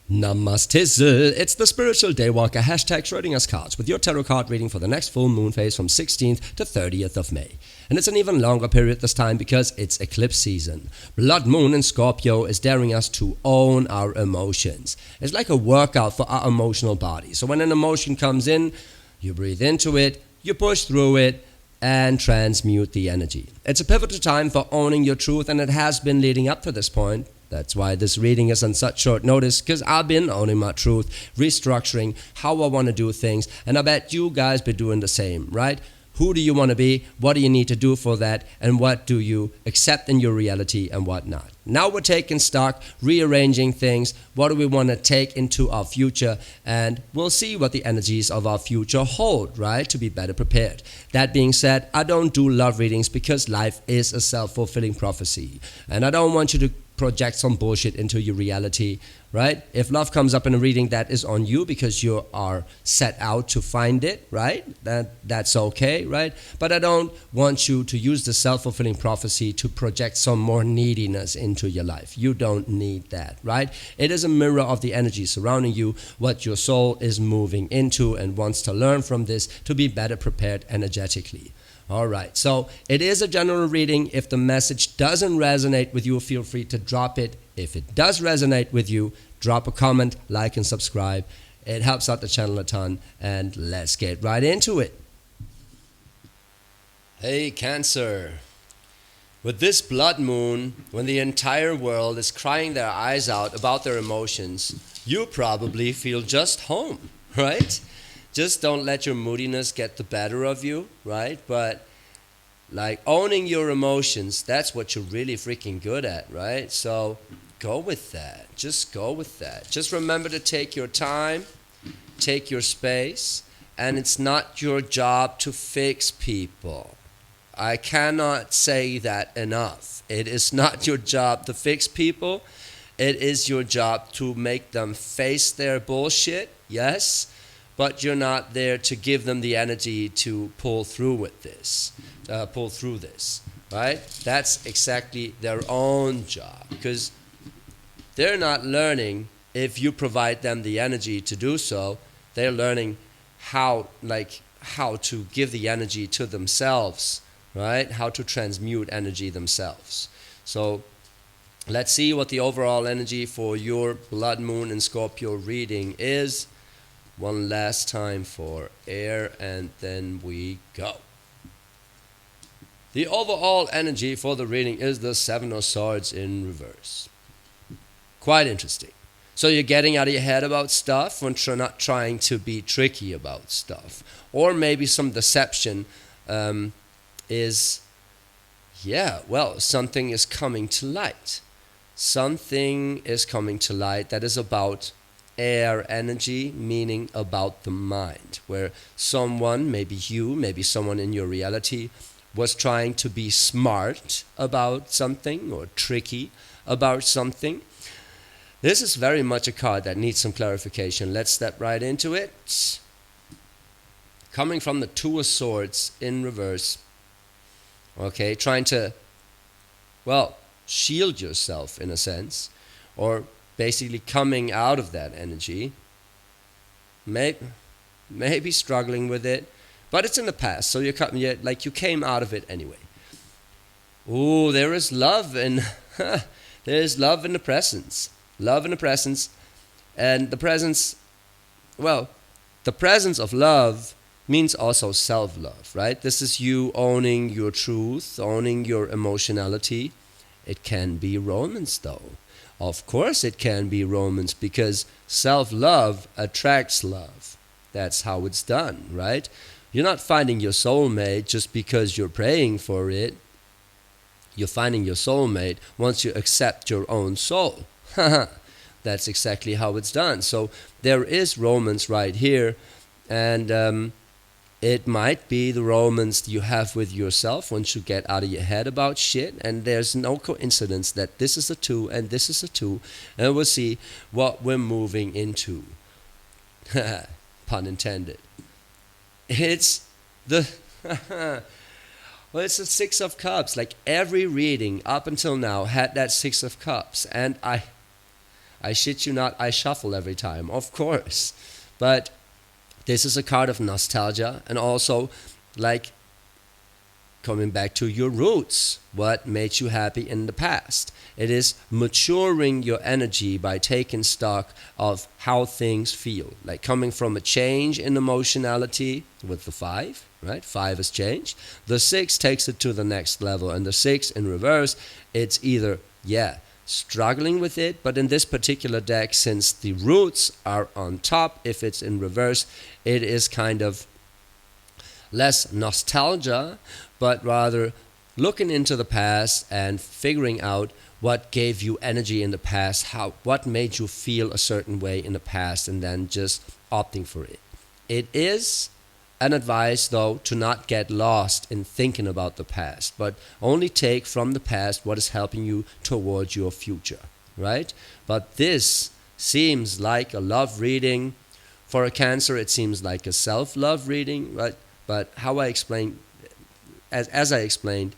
Namaste. It's the Spiritual Daywalker, hashtag Schrodinger's cards, with your tarot card reading for the next full moon phase from 16th to 30th of May. And it's an even longer period this time because it's eclipse season. Blood moon in Scorpio is daring us to own our emotions. It's like a workout for our emotional body. So when an emotion comes in, you breathe into it, you push through it, and transmute the energy. It's a pivotal time for owning your truth, and it has been leading up to this point. That's why this reading is on such short notice, because I've been owning my truth, restructuring how I want to do things, and I bet you guys be doing the same, right? Who do you want to be? What do you need to do for that? And what do you accept in your reality and what not? Now we're taking stock, rearranging things. What do we want to take into our future? And we'll see what the energies of our future hold, right? To be better prepared. That being said, I don't do love readings because life is a self-fulfilling prophecy. And I don't want you to project some bullshit into your reality, right? If love comes up in a reading, that is on you because you are set out to find it, right? That's okay, right? But I don't want you to use the self-fulfilling prophecy to project some more neediness into your life. You don't need that, right? It is a mirror of the energy surrounding you, what your soul is moving into and wants to learn from this to be better prepared energetically. All right, so it is a general reading. If the message doesn't resonate with you, feel free to drop it. If it does resonate with you, drop a comment, like, and subscribe. It helps out the channel a ton, and let's get right into it. Hey, Cancer. With this blood moon, when the entire world is crying their eyes out about their emotions, you probably feel just home, right? Just don't let your moodiness get the better of you, right? But like owning your emotions, that's what you're really freaking good at, right? So go with that. Just go with that. Just remember to take your time, take your space, and it's not your job to fix people. I cannot say that enough. It is not your job to fix people. It is your job to make them face their bullshit, yes, but you're not there to give them the energy to pull through this, right? That's exactly their own job, because they're not learning if you provide them the energy to do so. They're learning how to give the energy to themselves, right? How to transmute energy themselves. So let's see what the overall energy for your blood moon in Scorpio reading is. One last time for air, and then we go. The overall energy for the reading is the Seven of Swords in reverse. Quite interesting. So you're getting out of your head about stuff when you're not trying to be tricky about stuff. Or maybe some deception is, something is coming to light. Something is coming to light that is about air energy, meaning about the mind, where someone, maybe you, maybe someone in your reality, was trying to be smart about something or tricky about something. This is very much a card that needs some clarification. Let's step right into it. Coming from the Two of Swords in reverse, okay, trying to, shield yourself in a sense, or basically coming out of that energy, maybe struggling with it, but it's in the past, so you came out of it anyway. Ooh, there is love in there is love in the presence. Love in the presence, and the presence of love means also self-love, right? This is you owning your truth, owning your emotionality. It can be romance though. Of course it can be romance, because self-love attracts love. That's how it's done, right? You're not finding your soulmate just because you're praying for it. You're finding your soulmate once you accept your own soul. That's exactly how it's done. So there is romance right here, and it might be the romance you have with yourself once you get out of your head about shit, and there's no coincidence that this is a two and this is a two, and we'll see what we're moving into. Pun intended. It's the it's the Six of Cups. Like every reading up until now had that Six of Cups, and I I shit you not, I shuffle every time, of course. But this is a card of nostalgia, and also like coming back to your roots, what made you happy in the past. It is maturing your energy by taking stock of how things feel, like coming from a change in emotionality with the 5, right? 5 is change. The 6 takes it to the next level, and the 6 in reverse, it's either, struggling with it, but in this particular deck, since the roots are on top, if it's in reverse, it is kind of less nostalgia, but rather looking into the past and figuring out what gave you energy in the past, what made you feel a certain way in the past, and then just opting for it. It is an advice, though, to not get lost in thinking about the past, but only take from the past what is helping you towards your future, right? But this seems like a love reading. For a Cancer, it seems like a self-love reading, right? But how I explained, as I explained,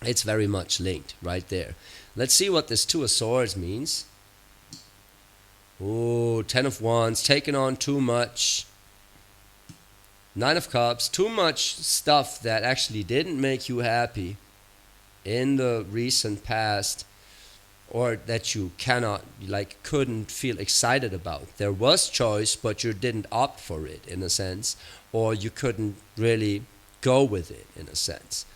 it's very much linked right there. Let's see what this 2 of Swords means. Oh, 10 of Wands, taking on too much. 9 of Cups, too much stuff that actually didn't make you happy in the recent past, or that you couldn't feel excited about. There was choice, but you didn't opt for it in a sense, or you couldn't really go with it in a sense.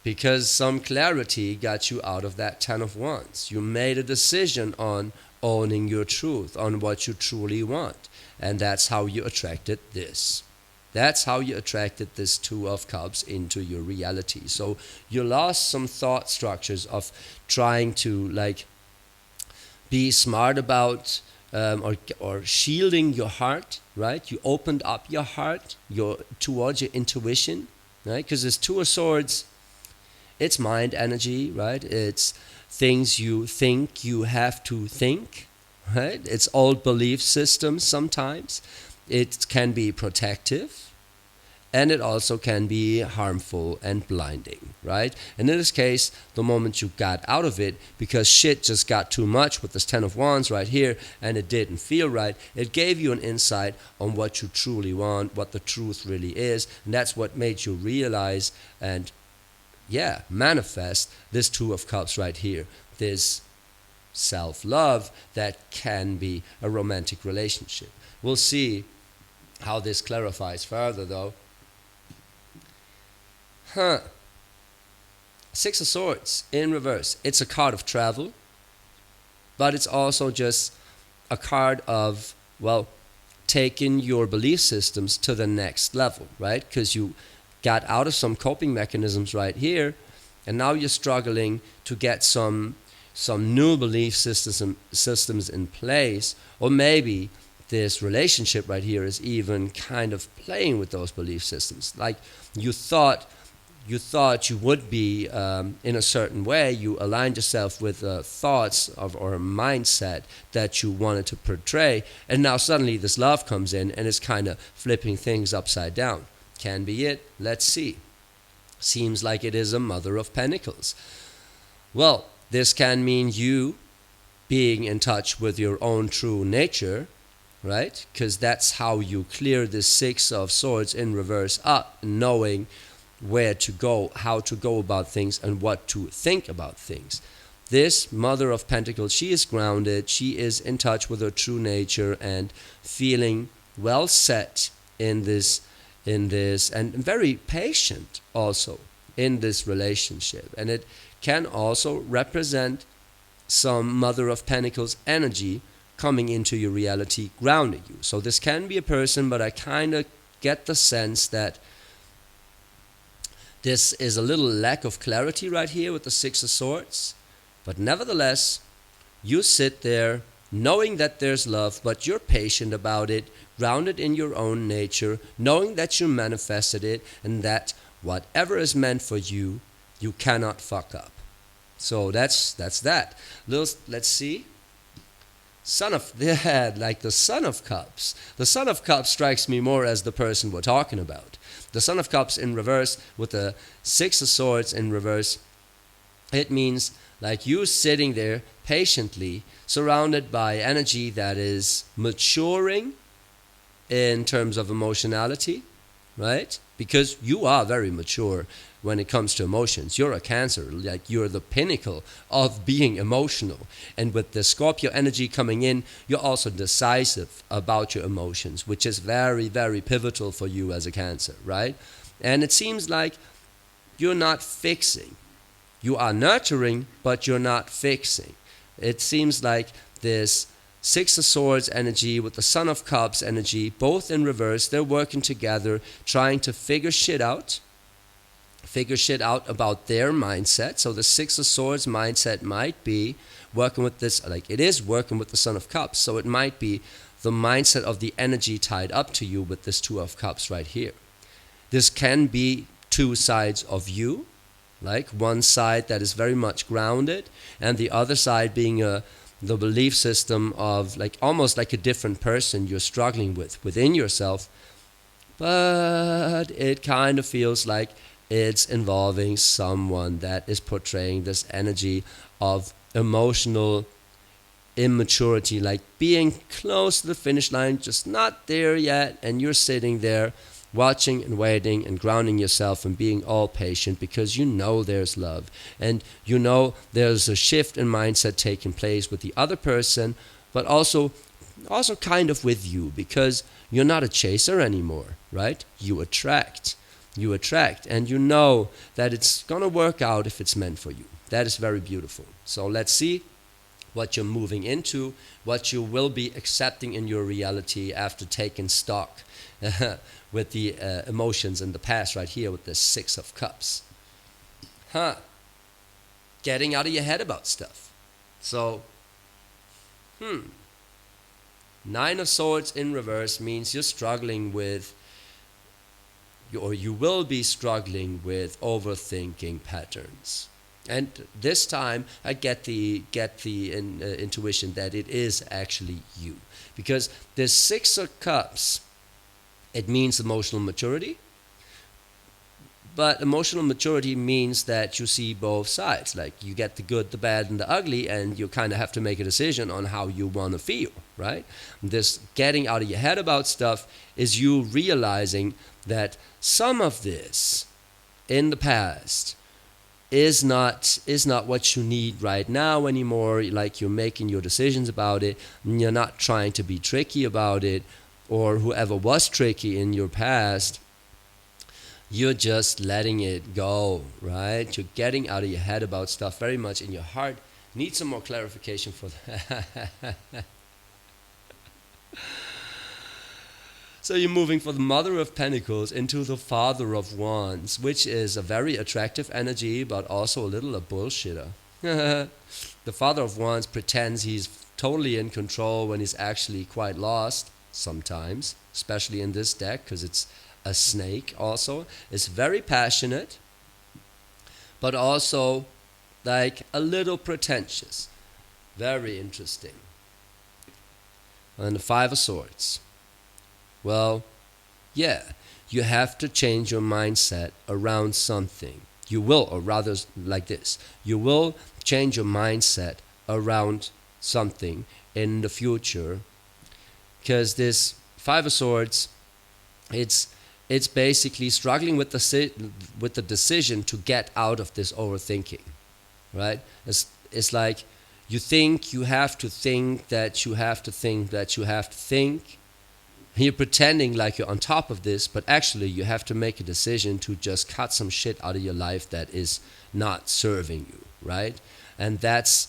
Because some clarity got you out of that 10 of Wands. You made a decision on owning your truth, on what you truly want. And that's how you attracted this. That's how you attracted this 2 of Cups into your reality. So you lost some thought structures of trying to be smart about or shielding your heart, right? You opened up your heart towards your intuition, right? Because this 2 of Swords, it's mind energy, right? It's things you think you have to think, right? It's old belief systems sometimes. It can be protective, and it also can be harmful and blinding, right? And in this case, the moment you got out of it, because shit just got too much with this 10 of Wands right here, and it didn't feel right, it gave you an insight on what you truly want, what the truth really is, and that's what made you realize and manifest this 2 of Cups right here, this self-love that can be a romantic relationship. We'll see how this clarifies further, though. 6 of Swords in reverse. It's a card of travel, but it's also just a card of, taking your belief systems to the next level, right? Because you got out of some coping mechanisms right here, and now you're struggling to get some new belief systems in place, or maybe this relationship right here is even kind of playing with those belief systems. Like you thought you would be in a certain way. You aligned yourself with thoughts or a mindset that you wanted to portray, and now suddenly this love comes in and it's kind of flipping things upside down. Can be it. Let's see. Seems like it is a Mother of Pentacles. Well, this can mean you being in touch with your own true nature, right? Because that's how you clear the 6 of Swords in reverse up, knowing where to go, how to go about things, and what to think about things. This Mother of Pentacles, she is grounded, she is in touch with her true nature and feeling well set in this, and very patient also in this relationship. And it can also represent some Mother of Pentacles energy coming into your reality, grounding you. So this can be a person, but I kind of get the sense that this is a little lack of clarity right here with the 6 of Swords. But nevertheless, you sit there knowing that there's love, but you're patient about it, grounded in your own nature, knowing that you manifested it, and that whatever is meant for you, you cannot fuck up. So that's that. Let's see. Like the Son of Cups. The Son of Cups strikes me more as the person we're talking about. The Son of Cups in reverse with the 6 of Swords in reverse, it means like you sitting there patiently, surrounded by energy that is maturing in terms of emotionality, right? Because you are very mature when it comes to emotions. You're a Cancer, like you're the pinnacle of being emotional. And with the Scorpio energy coming in, you're also decisive about your emotions, which is very, very pivotal for you as a Cancer, right? And it seems like you're not fixing. You are nurturing, but you're not fixing. It seems like this Six of Swords energy with the Son of Cups energy, both in reverse, they're working together, trying to figure shit out about their mindset. So the Six of Swords mindset might be working with this, like it is working with the Son of Cups. So it might be the mindset of the energy tied up to you with this Two of Cups right here. This can be two sides of you, like one side that is very much grounded, and the other side being the belief system of like almost like a different person you're struggling with within yourself, but it kind of feels like it's involving someone that is portraying this energy of emotional immaturity, like being close to the finish line, just not there yet, and you're sitting there watching and waiting and grounding yourself and being all patient because you know there's love and you know there's a shift in mindset taking place with the other person, but also kind of with you, because you're not a chaser anymore, right? You attract, and you know that it's gonna work out if it's meant for you. That is very beautiful. So let's see what you're moving into, what you will be accepting in your reality after taking stock with the emotions in the past right here with the Six of Cups. Getting out of your head about stuff. So, Nine of Swords in reverse means you're struggling with, or you will be struggling with overthinking patterns. And this time I get the intuition that it is actually you. Because this Six of Cups, it means emotional maturity. But emotional maturity means that you see both sides. Like you get the good, the bad, and the ugly, and you kind of have to make a decision on how you want to feel, right? This getting out of your head about stuff is you realizing that some of this in the past is not what you need right now anymore. Like you're making your decisions about it, and you're not trying to be tricky about it, or whoever was tricky in your past, you're just letting it go, right? You're getting out of your head about stuff very much in your heart. Need some more clarification for that. So you're moving from the Mother of Pentacles into the Father of Wands, which is a very attractive energy, but also a little a bullshitter. The Father of Wands pretends he's totally in control when he's actually quite lost sometimes, especially in this deck, because it's a snake also. It's very passionate, but also like a little pretentious. Very interesting. And the Five of Swords. Well, yeah, you have to change your mindset around something. You will, or rather like this, you will change your mindset around something in the future, because this Five of Swords, it's basically struggling with the decision to get out of this overthinking, right? It's like you think you have to think that you have to think that you have to think. You're pretending like you're on top of this, but actually you have to make a decision to just cut some shit out of your life that is not serving you, right? And that's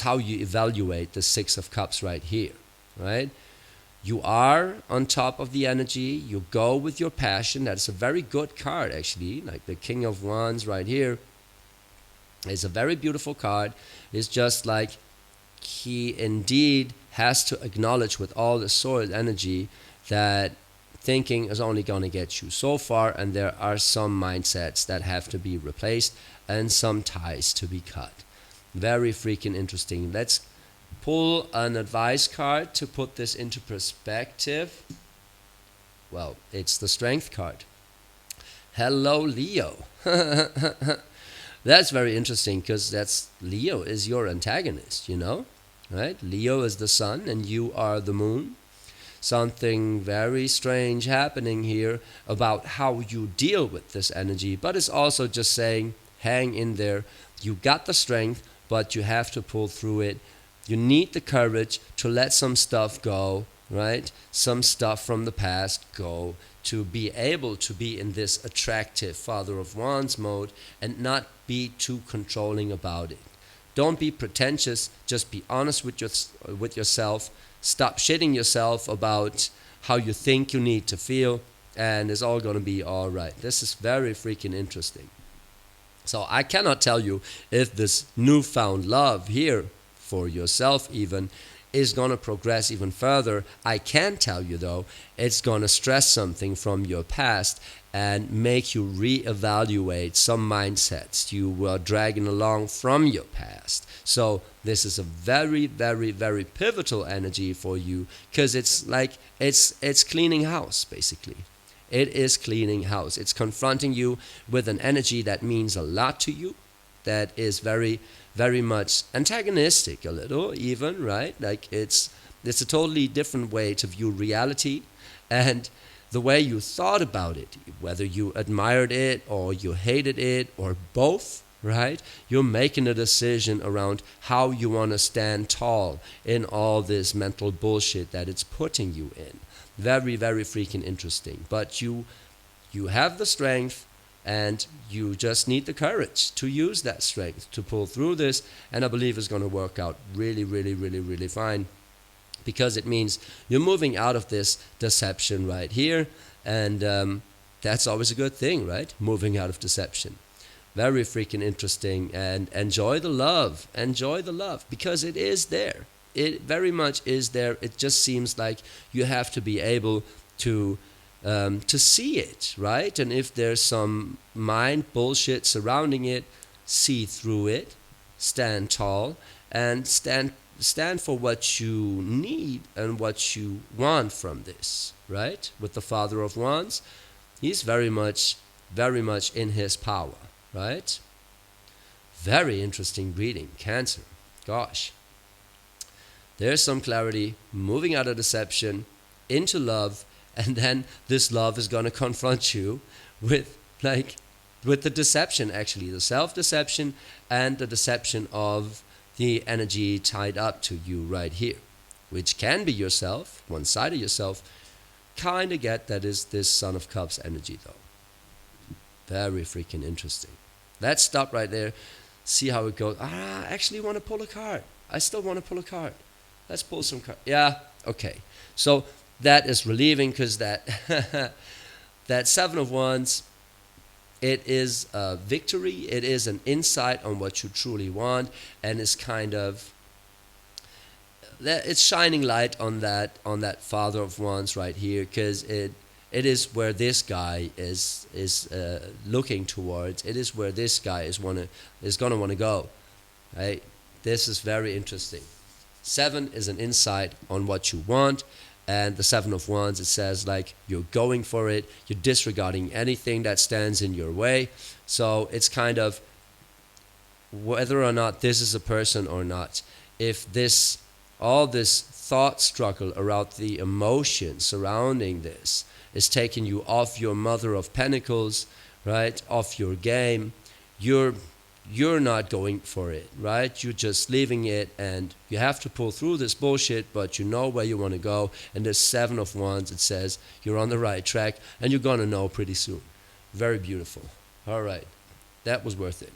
how you evaluate the Six of Cups right here, right? You are on top of the energy, you go with your passion. That's a very good card actually, like the King of Wands right here is a very beautiful card. It's just like he indeed has to acknowledge with all the sword energy that thinking is only going to get you so far, and there are some mindsets that have to be replaced and some ties to be cut. Very freaking interesting. Let's pull an advice card to put this into perspective. Well, it's the Strength card. Hello, Leo. That's very interesting because that's Leo is your antagonist, right? Leo is the sun and you are the moon. Something very strange happening here about how you deal with this energy, but it's also just saying, hang in there. You got the strength, but you have to pull through it. You need the courage to let some stuff go, right? Some stuff from the past go, to be able to be in this attractive Father of Wands mode and not be too controlling about it. Don't be pretentious, just be honest with yourself. Stop shitting yourself about how you think you need to feel, and it's all going to be all right. This is very freaking interesting. So I cannot tell you if this newfound love here for yourself even is going to progress even further. I can tell you though, it's going to stress something from your past and make you reevaluate some mindsets you were dragging along from your past. So this is a very, very, very pivotal energy for you, because it's like it's cleaning house basically. It is cleaning house. It's confronting you with an energy that means a lot to you, that is very, very much antagonistic a little even, right? Like it's a totally different way to view reality, and the way you thought about it, whether you admired it or you hated it or both, right? You're making a decision around how you want to stand tall in all this mental bullshit that it's putting you in. Very, very freaking interesting. But you have the strength, and you just need the courage to use that strength to pull through this, and I believe it's going to work out really, really, really, really fine, because it means you're moving out of this deception right here, and that's always a good thing, right? Moving out of deception. Very freaking interesting, and enjoy the love, because it is there. It very much is there. It just seems like you have to be able to see it, right? And if there's some mind bullshit surrounding it, see through it, stand tall, and stand for what you need and what you want from this, right? With the Father of Wands, he's very much in his power, right? Very interesting reading, Cancer. Gosh. There's some clarity, moving out of deception into love, and then this love is going to confront you with the deception, actually, the self-deception and the deception of the energy tied up to you right here, which can be yourself, one side of yourself. Kind of get that is this Son of Cups energy though. Very freaking interesting. Let's stop right there, see how it goes. I actually want to pull a card. I still want to pull a card. Let's pull some cards. Yeah, okay. So that is relieving, because that that Seven of Wands, it is a victory. It is an insight on what you truly want, and it's kind of it's shining light on that Father of Wands right here, because it is where this guy is looking towards. It is where this guy is gonna want to go. Right? This is very interesting. 7 is an insight on what you want, and the Seven of Wands, it says like you're going for it, you're disregarding anything that stands in your way. So it's kind of whether or not this is a person or not. If all this thought struggle around the emotion surrounding this is taking you off your Mother of Pentacles, right, off your game, you're not going for it, right? You're just leaving it, and you have to pull through this bullshit, but you know where you want to go. And this Seven of Wands, it says you're on the right track, and you're going to know pretty soon. Very beautiful. All right. That was worth it.